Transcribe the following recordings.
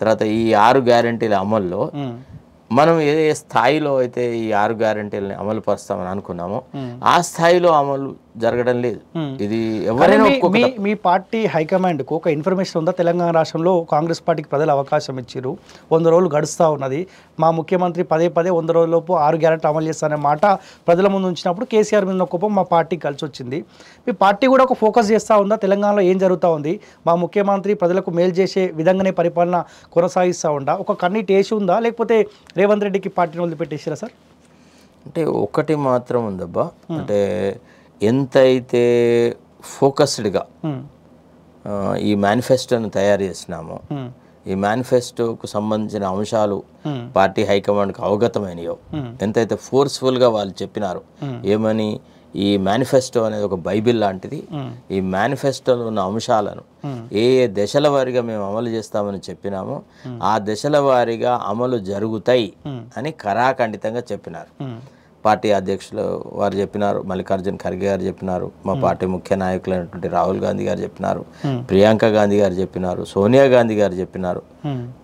తర్వాత ఈ 6 గ్యారెంటీల అమల్లో మనం ఏ స్థాయిలో అయితే ఈ 6 గ్యారెంటీలని అమలు పరుస్తామని అనుకున్నామో ఆ స్థాయిలో అమలు జరగడం లేదు. ఇది ఎవరైనా మీ పార్టీ హైకమాండ్కు ఒక ఇన్ఫర్మేషన్ ఉందా? తెలంగాణ రాష్ట్రంలో కాంగ్రెస్ పార్టీకి ప్రజలు అవకాశం ఇచ్చారు, 100 రోజులు గడుస్తూ ఉన్నది, మా ముఖ్యమంత్రి పదే 100 రోజులలోపు 6 గ్యారెంటీ అమలు చేస్తారనే మాట ప్రజల ముందు ఉంచినప్పుడు కేసీఆర్ మీద కోపం మా పార్టీకి కలిసి వచ్చింది. మీ పార్టీ కూడా ఒక ఫోకస్ చేస్తూ ఉందా? తెలంగాణలో ఏం జరుగుతూ ఉంది, మా ముఖ్యమంత్రి ప్రజలకు మేలు చేసే విధంగానే పరిపాలన కొనసాగిస్తూ ఉందా? ఒక కన్నీటి వేసి ఉందా, లేకపోతే రేవంత్ రెడ్డికి పార్టీని వదిలిపెట్టేసారా సార్? అంటే ఒకటి మాత్రం ఉందబ్బా, అంటే ఎంతైతే ఫోకస్డ్గా ఈ మేనిఫెస్టోను తయారు చేసినామో, ఈ మేనిఫెస్టోకు సంబంధించిన అంశాలు పార్టీ హైకమాండ్కి అవగతమైనయో, ఎంతైతే ఫోర్స్ఫుల్గా వాళ్ళు చెప్పినారో, ఏమని ఈ మేనిఫెస్టో అనేది ఒక బైబిల్ లాంటిది, ఈ మేనిఫెస్టోలో ఉన్న అంశాలను ఏ దశల వారీగా మేము అమలు చేస్తామని చెప్పినామో ఆ దశల వారీగా అమలు జరుగుతాయి అని ఖరాఖండితంగా చెప్పినారు. పార్టీ అధ్యక్షులు వారు చెప్పినారు, మల్లికార్జున్ ఖర్గే గారు చెప్పినారు, మా పార్టీ ముఖ్య నాయకులైనటువంటి రాహుల్ గాంధీ గారు చెప్పినారు, ప్రియాంక గాంధీ గారు చెప్పినారు, సోనియా గాంధీ గారు చెప్పినారు.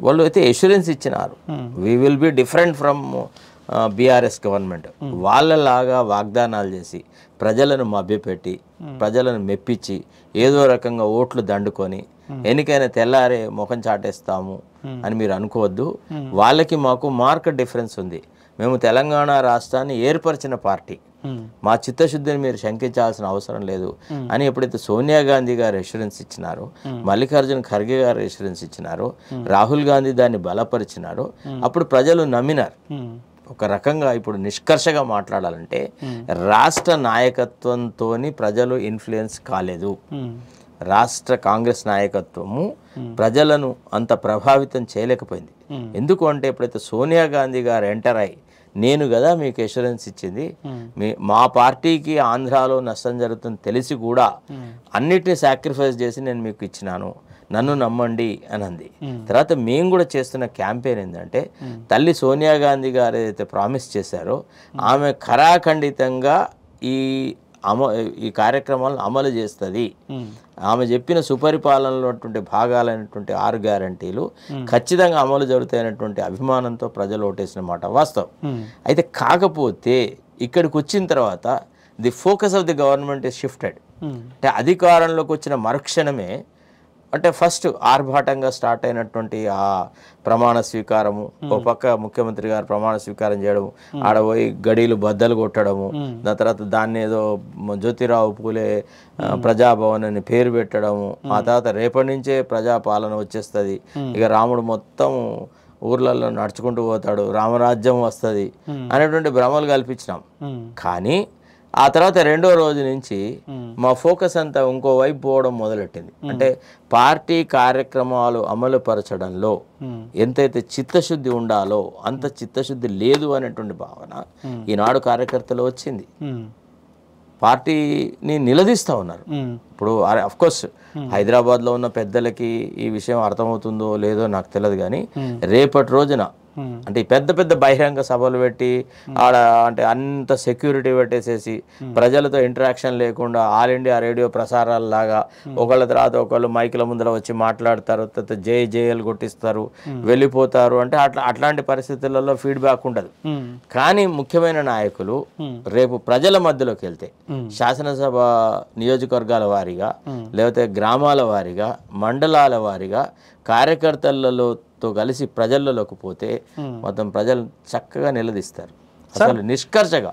వాళ్ళు అయితే ఎష్యూరెన్స్ ఇచ్చినారు, we will be different from BRS government. వాళ్ళలాగా వాగ్దానాలు చేసి ప్రజలను మభ్యపెట్టి ప్రజలను మెప్పించి ఏదో రకంగా ఓట్లు దండుకొని ఎన్నికైనా తెల్లారే ముఖం చాటేస్తాము అని మీరు అనుకోవద్దు. వాళ్ళకి మాకు మార్క్ డిఫరెన్స్ ఉంది. మేము తెలంగాణ రాష్ట్రాన్ని ఏర్పరిచిన పార్టీ, మా చిత్తశుద్ధిని మీరు శంకించాల్సిన అవసరం లేదు అని ఎప్పుడైతే సోనియా గాంధీ గారు ఎష్యూరెన్స్ ఇచ్చినారో, మల్లికార్జున్ ఖర్గే గారు ఎష్యూరెన్స్ ఇచ్చినారో, రాహుల్ గాంధీ దాన్ని బలపరిచినారో అప్పుడు ప్రజలు నమ్మినారు. ఒక రకంగా ఇప్పుడు నిష్కర్షగా మాట్లాడాలంటే రాష్ట్ర నాయకత్వంతో ప్రజలు ఇన్ఫ్లుయెన్స్ కాలేదు. రాష్ట్ర కాంగ్రెస్ నాయకత్వము ప్రజలను అంత ప్రభావితం చేయలేకపోయింది. ఎందుకు అంటే ఎప్పుడైతే సోనియా గాంధీ గారు ఎంటర్ అయ్యి, నేను కదా మీకు ఎష్యూరెన్స్ ఇచ్చింది, మా పార్టీకి ఆంధ్రాలో నష్టం జరుగుతుంది తెలిసి కూడా అన్నిటిని సాక్రిఫైస్ చేసి నేను మీకు ఇచ్చినాను, నన్ను నమ్మండి అని అంది. తర్వాత మేము కూడా చేస్తున్న క్యాంపెయిన్ ఏంటంటే, తల్లి సోనియా గాంధీ గారు ఏదైతే ప్రామిస్ చేశారో ఆమె ఖరాఖండితంగా ఈ కార్యక్రమాలను అమలు చేస్తుంది. ఆమె చెప్పిన సుపరిపాలనలో భాగాలైనటువంటి 6 గ్యారంటీలు ఖచ్చితంగా అమలు జరుగుతాయనేటువంటి అభిమానంతో ప్రజలు ఓటేసిన మాట వాస్తవం. అయితే కాకపోతే ఇక్కడికి వచ్చిన తర్వాత the focus of the government is shifted. అంటే అధికారంలోకి వచ్చిన మరుక్షణమే, అంటే ఫస్ట్ ఆర్భాటంగా స్టార్ట్ అయినటువంటి ఆ ప్రమాణ స్వీకారము, ఒక పక్క ముఖ్యమంత్రి గారు ప్రమాణ స్వీకారం చేయడము, ఆడపోయి గడీలు బద్దలు కొట్టడము, దాని తర్వాత దాన్ని ఏదో జ్యోతిరావు పూలే ప్రజాభవన్ అని పేరు పెట్టడము, ఆ తర్వాత రేపటి నుంచే ప్రజాపాలన వచ్చేస్తుంది, ఇక రాముడు మొత్తం ఊర్లలో నడుచుకుంటూ పోతాడు, రామరాజ్యం వస్తుంది అనేటువంటి భ్రమలు కల్పించినాం. కానీ ఆ తర్వాత రెండో రోజు నుంచి మా ఫోకస్ అంతా ఇంకో వైపు పోవడం మొదలెట్టింది. అంటే పార్టీ కార్యక్రమాలు అమలు పరచడంలో ఎంతైతే చిత్తశుద్ధి ఉండాలో అంత చిత్తశుద్ధి లేదు అనేటువంటి భావన ఈనాడు కార్యకర్తలు వచ్చింది. పార్టీని నిలదీస్తూ ఉన్నారు. ఇప్పుడు అఫ్కోర్స్ హైదరాబాద్లో ఉన్న పెద్దలకి ఈ విషయం అర్థమవుతుందో లేదో నాకు తెలియదు, కానీ రేపటి రోజున అంటే పెద్ద పెద్ద బహిరంగ సభలు పెట్టి ఆడ అంటే అంత సెక్యూరిటీ పెట్టేసేసి ప్రజలతో ఇంటరాక్షన్ లేకుండా ఆల్ ఇండియా రేడియో ప్రసారాల లాగా ఒకళ్ళ తర్వాత ఒకళ్ళు మైకుల ముందర వచ్చి మాట్లాడతారు, తర్వాత జేఏలు కొట్టిస్తారు, వెళ్ళిపోతారు. అంటే అట్లాంటి పరిస్థితులలో ఫీడ్బ్యాక్ ఉండదు. కానీ ముఖ్యమైన నాయకులు రేపు ప్రజల మధ్యలోకి వెళ్తే శాసనసభ నియోజకవర్గాల వారీగా, లేకపోతే గ్రామాల వారీగా, మండలాల వారీగా కార్యకర్తలలో కలిసి ప్రజల్లోకి పోతే మొత్తం ప్రజలు చక్కగా నిలదీస్తారు. అసలు నిష్కర్షగా